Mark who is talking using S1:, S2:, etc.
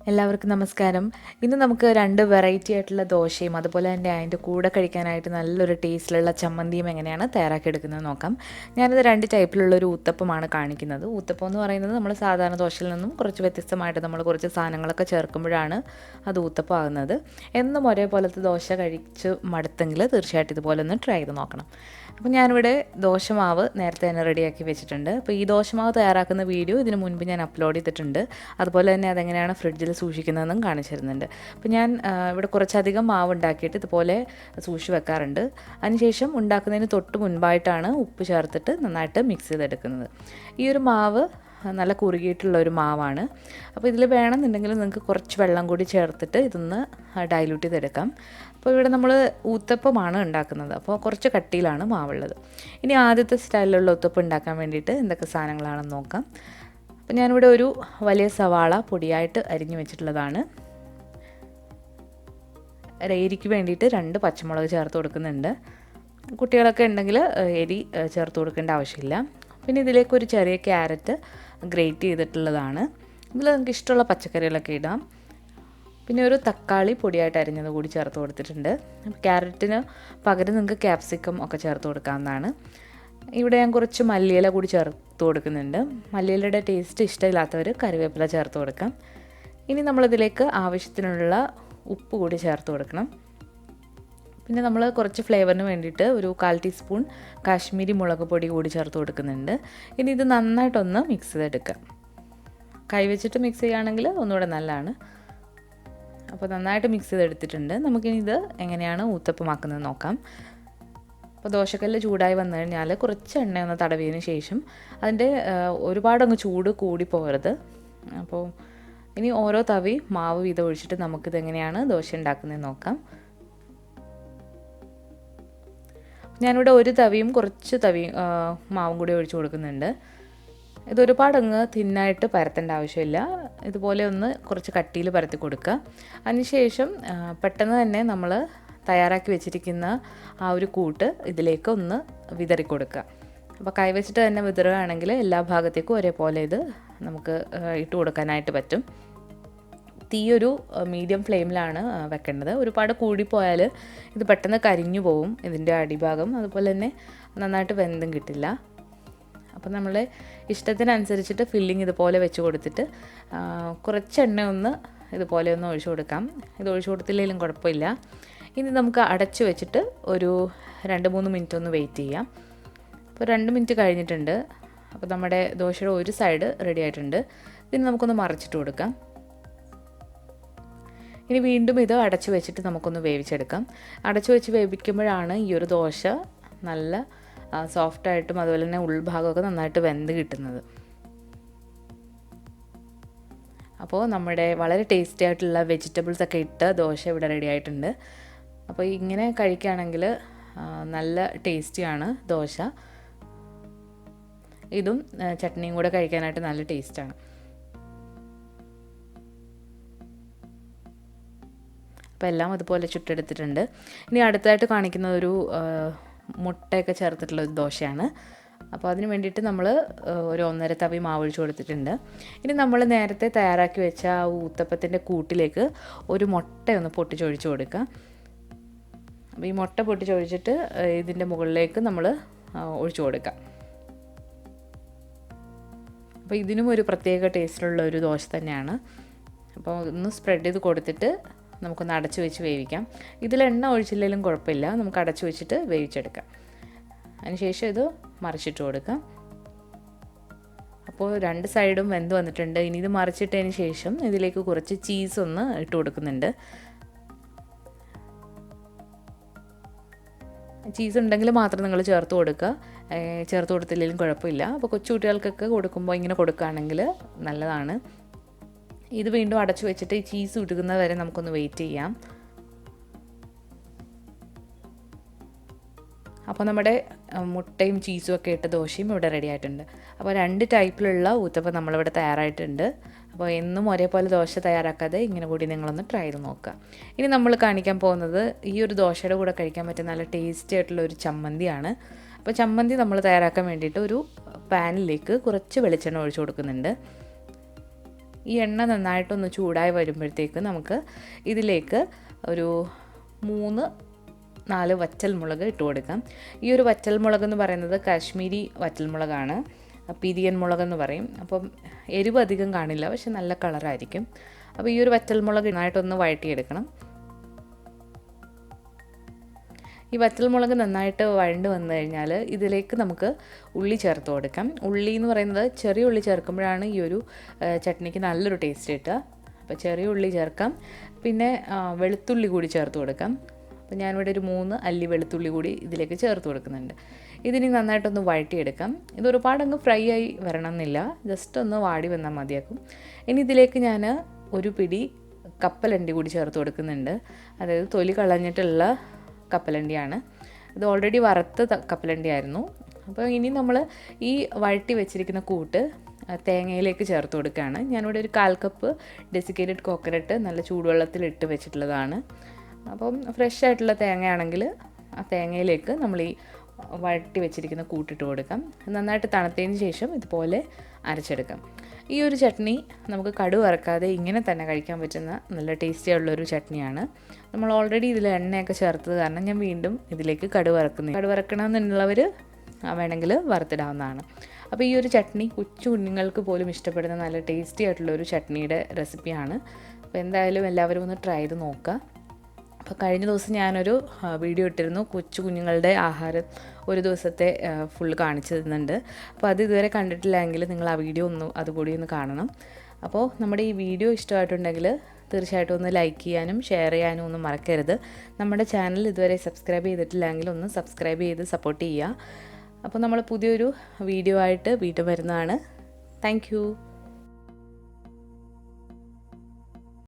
S1: എല്ലാവർക്കും നമസ്കാരം. ഇന്ന് നമുക്ക് രണ്ട് വെറൈറ്റി ആയിട്ടുള്ള ദോശയും അതുപോലെ തന്നെ അതിൻ്റെ കൂടെ കഴിക്കാനായിട്ട് നല്ലൊരു ടേസ്റ്റിലുള്ള ചമ്മന്തിയും എങ്ങനെയാണ് തയ്യാറാക്കിയെടുക്കുന്നത് നോക്കാം. ഞാനിത് രണ്ട് ടൈപ്പിലുള്ളൊരു ഊത്തപ്പമാണ് കാണിക്കുന്നത്. ഊത്തപ്പം എന്ന് പറയുന്നത് നമ്മൾ സാധാരണ ദോശയിൽ നിന്നും കുറച്ച് വ്യത്യസ്തമായിട്ട് നമ്മൾ കുറച്ച് സാധനങ്ങളൊക്കെ ചേർക്കുമ്പോഴാണ് അത് ഊത്തപ്പം ആകുന്നത്. എന്നും ഒരേപോലത്തെ ദോശ കഴിച്ച് മടുത്തെങ്കിൽ തീർച്ചയായിട്ടും ഇതുപോലെ ഒന്ന് ട്രൈ ചെയ്ത് നോക്കണം. അപ്പോൾ ഞാനിവിടെ ദോശമാവ് നേരത്തെ തന്നെ റെഡിയാക്കി വെച്ചിട്ടുണ്ട്. അപ്പോൾ ഈ ദോശമാവ് തയ്യാറാക്കുന്ന വീഡിയോ ഇതിന് മുൻപ് ഞാൻ അപ്ലോഡ് ചെയ്തിട്ടുണ്ട്. അതുപോലെ തന്നെ അതെങ്ങനെയാണ് ഫ്രിഡ്ജിൽ സൂക്ഷിക്കുന്നതെന്നും കാണിച്ചു തരുന്നുണ്ട്. അപ്പോൾ ഞാൻ ഇവിടെ കുറച്ചധികം മാവ് ഉണ്ടാക്കിയിട്ട് ഇതുപോലെ സൂക്ഷിച്ച് വെക്കാറുണ്ട്. അതിനുശേഷം ഉണ്ടാക്കുന്നതിന് തൊട്ട് മുൻപായിട്ടാണ് ഉപ്പ് ചേർത്തിട്ട് നന്നായിട്ട് മിക്സ് ചെയ്തെടുക്കുന്നത്. ഈ ഒരു മാവ് നല്ല കുറുകിയിട്ടുള്ള ഒരു മാവാണ്. അപ്പോൾ ഇതിൽ വേണമെന്നുണ്ടെങ്കിൽ നിങ്ങൾക്ക് കുറച്ച് വെള്ളം കൂടി ചേർത്തിട്ട് ഇതൊന്ന് ഡൈല്യൂട്ട് ചെയ്തെടുക്കാം. അപ്പോൾ ഇവിടെ നമ്മൾ ഊത്തപ്പമാണ് ഉണ്ടാക്കുന്നത്. അപ്പോൾ കുറച്ച് കട്ടിയിലാണ് മാവുള്ളത്. ഇനി ആദ്യത്തെ സ്റ്റൈലിലുള്ള ഊത്തപ്പം ഉണ്ടാക്കാൻ വേണ്ടിയിട്ട് എന്തൊക്കെ സാധനങ്ങളാണെന്ന് നോക്കാം. അപ്പോൾ ഞാനിവിടെ ഒരു വലിയ സവാള പൊടിയായിട്ട് അരിഞ്ഞു വെച്ചിട്ടുള്ളതാണ്. എരിക്ക് വേണ്ടിയിട്ട് 2 പച്ചമുളക് ചേർത്ത് കൊടുക്കുന്നുണ്ട്. കുട്ടികളൊക്കെ ഉണ്ടെങ്കിൽ എരി ചേർത്ത് കൊടുക്കേണ്ട ആവശ്യമില്ല. പിന്നെ ഇതിലേക്ക് ഒരു ചെറിയ ക്യാരറ്റ് ഗ്രേറ്റ് ചെയ്തിട്ടുള്ളതാണ്. ഇതിൽ നിങ്ങൾക്ക് ഇഷ്ടമുള്ള പച്ചക്കറികളൊക്കെ ഇടാം. പിന്നെ ഒരു തക്കാളി പൊടിയായിട്ട് അരിഞ്ഞത് കൂടി ചേർത്ത് കൊടുത്തിട്ടുണ്ട്. ക്യാരറ്റിന് പകരം നിങ്ങൾക്ക് ക്യാപ്സിക്കം ഒക്കെ ചേർത്ത് കൊടുക്കാവുന്നതാണ്. ഇവിടെ ഞാൻ കുറച്ച് മല്ലിയില കൂടി ചേർത്ത് കൊടുക്കുന്നുണ്ട്. മല്ലിയിലയുടെ ടേസ്റ്റ് ഇഷ്ടമില്ലാത്തവർ കറിവേപ്പില ചേർത്ത് കൊടുക്കാം. ഇനി നമ്മളിതിലേക്ക് ആവശ്യത്തിനുള്ള ഉപ്പ് കൂടി ചേർത്ത് കൊടുക്കണം. പിന്നെ നമ്മൾ കുറച്ച് ഫ്ലേവറിന് വേണ്ടിയിട്ട് ഒരു 1/4 ടീസ്പൂൺ കാശ്മീരി മുളക് പൊടി കൂടി ചേർത്ത് കൊടുക്കുന്നുണ്ട്. ഇനി ഇത് നന്നായിട്ടൊന്ന് മിക്സ് ചെയ്തെടുക്കാം. കൈവച്ചിട്ട് മിക്സ് ചെയ്യുകയാണെങ്കിൽ ഒന്നുകൂടെ നല്ലതാണ്. അപ്പോൾ നന്നായിട്ട് മിക്സ് ചെയ്തെടുത്തിട്ടുണ്ട്. നമുക്കിനി ഇത് എങ്ങനെയാണ് ഊത്തപ്പമാക്കുന്നത് നോക്കാം. അപ്പോൾ ദോശക്കല്ല് ചൂടായി വന്നു കഴിഞ്ഞാൽ കുറച്ച് എണ്ണ ഒന്ന് തടവിയതിന് ശേഷം അതിൻ്റെ ഒരുപാടങ്ങ് ചൂട് കൂടി പോകരുത്. അപ്പോൾ ഇനി ഓരോ തവി മാവ് വീതം ഒഴിച്ചിട്ട് നമുക്കിത് എങ്ങനെയാണ് ദോശ ഉണ്ടാക്കുന്നത് നോക്കാം. ഞാനിവിടെ ഒരു തവിയും കുറച്ച് മാവും കൂടി ഒഴിച്ച് കൊടുക്കുന്നുണ്ട്. ഇതൊരുപാടങ്ങ് തിന്നായിട്ട് പരത്തേണ്ട ആവശ്യമില്ല. ഇതുപോലെ ഒന്ന് കുറച്ച് കട്ടിയിൽ പരത്തി കൊടുക്കുക. അതിനുശേഷം പെട്ടെന്ന് തന്നെ നമ്മൾ തയ്യാറാക്കി വെച്ചിരിക്കുന്ന ആ ഒരു കൂട്ട് ഇതിലേക്ക് ഒന്ന് വിതറി കൊടുക്കുക. അപ്പോൾ കൈവച്ചിട്ട് തന്നെ വിതറുകയാണെങ്കിൽ എല്ലാ ഭാഗത്തേക്കും ഒരേപോലെ ഇത് നമുക്ക് ഇട്ട് കൊടുക്കാനായിട്ട് പറ്റും. തീ ഒരു മീഡിയം ഫ്ലെയിമിലാണ് വെക്കേണ്ടത്. ഒരുപാട് കൂടിപ്പോയാൽ ഇത് പെട്ടെന്ന് കരിഞ്ഞു പോവും ഇതിൻ്റെ അടിഭാഗം. അതുപോലെ തന്നെ നന്നായിട്ട് വെന്തും കിട്ടില്ല. അപ്പോൾ നമ്മളെ ഇഷ്ടത്തിനനുസരിച്ചിട്ട് ഫില്ലിങ് ഇതുപോലെ വെച്ച് കൊടുത്തിട്ട് കുറച്ച് എണ്ണ ഒന്ന് ഇതുപോലെ ഒന്ന് ഒഴിച്ചു കൊടുക്കാം. ഇത് ഒഴിച്ചു കൊടുത്തില്ലെങ്കിലും കുഴപ്പമില്ല. ഇനി നമുക്ക് അടച്ചു വെച്ചിട്ട് ഒരു 2-3 മിനിറ്റ് ഒന്ന് വെയിറ്റ് ചെയ്യാം. അപ്പോൾ 2 മിനിറ്റ് കഴിഞ്ഞിട്ടുണ്ട്. അപ്പോൾ നമ്മുടെ ദോശയുടെ ഒരു സൈഡ് റെഡി ആയിട്ടുണ്ട്. ഇനി നമുക്കൊന്ന് മറിച്ചിട്ട് കൊടുക്കാം. ഇനി വീണ്ടും ഇത് അടച്ചു വെച്ചിട്ട് നമുക്കൊന്ന് വേവിച്ചെടുക്കാം. അടച്ചു വെച്ച് വേവിക്കുമ്പോഴാണ് ഈ ഒരു ദോശ നല്ല സോഫ്റ്റായിട്ടും അതുപോലെ തന്നെ ഉൾഭാഗമൊക്കെ നന്നായിട്ട് വെന്ത് കിട്ടുന്നത്. അപ്പോൾ നമ്മുടെ വളരെ ടേസ്റ്റി ആയിട്ടുള്ള വെജിറ്റബിൾസ് ഒക്കെ ഇട്ട ദോശ ഇവിടെ റെഡി ആയിട്ടുണ്ട്. അപ്പോൾ ഇങ്ങനെ കഴിക്കുകയാണെങ്കിൽ നല്ല ടേസ്റ്റിയാണ് ദോശ. ഇതും ചട്നിയും കൂടെ കഴിക്കാനായിട്ട് നല്ല ടേസ്റ്റാണ്. അപ്പോൾ എല്ലാം അതുപോലെ ചുട്ടെടുത്തിട്ടുണ്ട്. ഇനി അടുത്തായിട്ട് കാണിക്കുന്ന ഒരു മുട്ടയൊക്കെ ചേർത്തിട്ടുള്ള ഒരു ദോശയാണ്. അപ്പോൾ അതിന് വേണ്ടിയിട്ട് നമ്മൾ ഒരു 1.5 തവി മാവ് ഒഴിച്ച് കൊടുത്തിട്ടുണ്ട്. ഇനി നമ്മൾ നേരത്തെ തയ്യാറാക്കി വെച്ച ആ ഊത്തപ്പത്തിൻ്റെ കൂട്ടിലേക്ക് ഒരു മുട്ടയൊന്ന് പൊട്ടിച്ചൊഴിച്ച് കൊടുക്കുക. അപ്പോൾ ഈ മുട്ട പൊട്ടിച്ചൊഴിച്ചിട്ട് ഇതിൻ്റെ മുകളിലേക്ക് നമ്മൾ ഒഴിച്ചു കൊടുക്കാം. അപ്പോൾ ഇതിനും ഒരു പ്രത്യേക ടേസ്റ്റിലുള്ള ഒരു ദോശ തന്നെയാണ്. അപ്പോൾ ഒന്ന് സ്പ്രെഡ് ചെയ്ത് കൊടുത്തിട്ട് നമുക്കൊന്ന് അടച്ചു വെച്ച് വേവിക്കാം. ഇതിൽ എണ്ണ ഒഴിച്ചില്ലെങ്കിലും കുഴപ്പമില്ല. നമുക്ക് അടച്ചു വെച്ചിട്ട് വേവിച്ചെടുക്കാം. അതിനുശേഷം ഇത് മറിച്ചിട്ട് കൊടുക്കാം. അപ്പോൾ 2 സൈഡും വെന്ത് വന്നിട്ടുണ്ട്. ഇനി ഇത് മറിച്ചിട്ടതിന് ശേഷം ഇതിലേക്ക് കുറച്ച് ചീസ് ഒന്ന് ഇട്ട് കൊടുക്കുന്നുണ്ട്. ചീസ് ഉണ്ടെങ്കിൽ മാത്രം നിങ്ങൾ ചേർത്ത് കൊടുക്കുക. ചേർത്ത് കൊടുത്തില്ലെങ്കിലും കുഴപ്പമില്ല. അപ്പോൾ കൊച്ചു കുട്ടികൾക്കൊക്കെ കൊടുക്കുമ്പോൾ ഇങ്ങനെ കൊടുക്കുകയാണെങ്കിൽ നല്ലതാണ്. ഇത് വീണ്ടും അടച്ചു വെച്ചിട്ട് ഈ ചീസ് ഉരുകുന്നത് വരെ നമുക്കൊന്ന് വെയിറ്റ് ചെയ്യാം. അപ്പോൾ നമ്മുടെ മുട്ടയും ചീസും ഒക്കെ ഇട്ട ദോശയും ഇവിടെ റെഡി ആയിട്ടുണ്ട്. അപ്പോൾ 2 ടൈപ്പിലുള്ള ഊത്തപ്പം നമ്മളിവിടെ തയ്യാറായിട്ടുണ്ട്. അപ്പോൾ എന്നും ഒരേപോലെ ദോശ തയ്യാറാക്കാതെ ഇങ്ങനെ കൂടി നിങ്ങളൊന്ന് ട്രൈ ചെയ്ത് നോക്കുക. ഇനി നമ്മൾ കാണിക്കാൻ പോകുന്നത് ഈ ഒരു ദോശയുടെ കൂടെ കഴിക്കാൻ പറ്റിയ നല്ല ടേസ്റ്റി ആയിട്ടുള്ള ഒരു ചമ്മന്തിയാണ്. അപ്പോൾ ചമ്മന്തി നമ്മൾ തയ്യാറാക്കാൻ വേണ്ടിയിട്ട് ഒരു പാനിലേക്ക് കുറച്ച് വെളിച്ചെണ്ണ ഒഴിച്ച് കൊടുക്കുന്നുണ്ട്. ഈ എണ്ണ നന്നായിട്ടൊന്ന് ചൂടായി വരുമ്പോഴത്തേക്ക് നമുക്ക് ഇതിലേക്ക് ഒരു 3-4 വറ്റൽമുളക് ഇട്ട് കൊടുക്കാം. ഈ ഒരു വറ്റൽമുളക് എന്ന് പറയുന്നത് കാശ്മീരി വറ്റൽമുളകാണ്, പിരിയൻ മുളകെന്ന് പറയും. അപ്പം എരിവ് അധികം കാണില്ല, പക്ഷെ നല്ല കളറായിരിക്കും. അപ്പോൾ ഈ ഒരു വറ്റൽമുളക് നന്നായിട്ടൊന്ന് വഴറ്റിയെടുക്കണം. ഈ വറ്റൽമുളക് നന്നായിട്ട് വഴണ്ട് വന്നു കഴിഞ്ഞാൽ ഇതിലേക്ക് നമുക്ക് ഉള്ളി ചേർത്ത് കൊടുക്കാം. ഉള്ളി എന്ന് പറയുന്നത് ചെറിയ ഉള്ളി ചേർക്കുമ്പോഴാണ് ഈ ഒരു ചട്നിക്ക് നല്ലൊരു ടേസ്റ്റ് കിട്ടുക. അപ്പോൾ ചെറിയ ഉള്ളി ചേർക്കാം. പിന്നെ വെളുത്തുള്ളി കൂടി ചേർത്ത് കൊടുക്കാം. അപ്പോൾ ഞാനിവിടെ ഒരു 3 അല്ലി വെളുത്തുള്ളി കൂടി ഇതിലേക്ക് ചേർത്ത് കൊടുക്കുന്നുണ്ട്. ഇതിനി നന്നായിട്ടൊന്ന് വഴറ്റിയെടുക്കാം. ഇത് ഒരുപാടങ്ങ് ഫ്രൈ ആയി വരണം എന്നില്ല, ജസ്റ്റ് ഒന്ന് വാടി വന്നാൽ മതിയാക്കും. ഇനി ഇതിലേക്ക് ഞാൻ ഒരു പിടി കപ്പലണ്ടി കൂടി ചേർത്ത് കൊടുക്കുന്നുണ്ട്. അതായത് തൊലി കളഞ്ഞിട്ടുള്ള കപ്പലണ്ടിയാണ്. ഇത് ഓൾറെഡി വറുത്ത കപ്പലണ്ടി ആയിരുന്നു. അപ്പോൾ ഇനി നമ്മൾ ഈ വഴറ്റി വെച്ചിരിക്കുന്ന കൂട്ട് തേങ്ങയിലേക്ക് ചേർത്ത് കൊടുക്കുകയാണ്. ഞാനിവിടെ ഒരു 1/4 കപ്പ് ഡെസിക്കേറ്റഡ് കോക്കനട്ട് നല്ല ചൂടുവെള്ളത്തിൽ ഇട്ട് വെച്ചിട്ടുള്ളതാണ്. അപ്പം ഫ്രഷ് ആയിട്ടുള്ള തേങ്ങയാണെങ്കിൽ ആ തേങ്ങയിലേക്ക് നമ്മൾ ഈ വഴറ്റി വെച്ചിരിക്കുന്ന കൂട്ടിട്ട് കൊടുക്കാം. നന്നായിട്ട് തണുത്തതിന് ശേഷം ഇതുപോലെ അരച്ചെടുക്കാം. ഈ ഒരു ചട്നി നമുക്ക് കടുക് വറക്കാതെ ഇങ്ങനെ തന്നെ കഴിക്കാൻ പറ്റുന്ന നല്ല ടേസ്റ്റി ആയിട്ടുള്ളൊരു ചട്നിയാണ്. നമ്മൾ ഓൾറെഡി ഇതിൽ എണ്ണയൊക്കെ ചേർത്തത് കാരണം ഞാൻ വീണ്ടും ഇതിലേക്ക് കടുക് വറക്കുന്നത്. കടുക് വറക്കണമെന്നുള്ളവർ വേണമെങ്കിൽ വറുത്തിടാവുന്നതാണ്. അപ്പോൾ ഈ ഒരു ചട്നി കൊച്ചു കുഞ്ഞുങ്ങൾക്ക് പോലും ഇഷ്ടപ്പെടുന്ന നല്ല ടേസ്റ്റി ആയിട്ടുള്ളൊരു ചട്നിയുടെ റെസിപ്പിയാണ്. അപ്പോൾ എന്തായാലും എല്ലാവരും ഒന്ന് ട്രൈ ചെയ്ത് നോക്കുക. അപ്പോൾ കഴിഞ്ഞ ദിവസം ഞാനൊരു വീഡിയോ ഇട്ടിരുന്നു, കൊച്ചു കുഞ്ഞുങ്ങളുടെ ആഹാരം ഒരു ദിവസത്തെ ഫുള്ള് കാണിച്ചു തരുന്നുണ്ട്. അപ്പോൾ അത് ഇതുവരെ കണ്ടിട്ടില്ലെങ്കിൽ നിങ്ങൾ ആ വീഡിയോ അതുകൂടി ഒന്ന് കാണണം. അപ്പോൾ നമ്മുടെ ഈ വീഡിയോ ഇഷ്ടമായിട്ടുണ്ടെങ്കിൽ തീർച്ചയായിട്ടും ഒന്ന് ലൈക്ക് ചെയ്യാനും ഷെയർ ചെയ്യാനും ഒന്നും മറക്കരുത്. നമ്മുടെ ചാനൽ ഇതുവരെ സബ്സ്ക്രൈബ് ചെയ്തിട്ടില്ലെങ്കിൽ ഒന്ന് സബ്സ്ക്രൈബ് ചെയ്ത് സപ്പോർട്ട് ചെയ്യുക. അപ്പോൾ നമ്മൾ പുതിയൊരു വീഡിയോ ആയിട്ട് വീണ്ടും വരുന്നതാണ്. താങ്ക്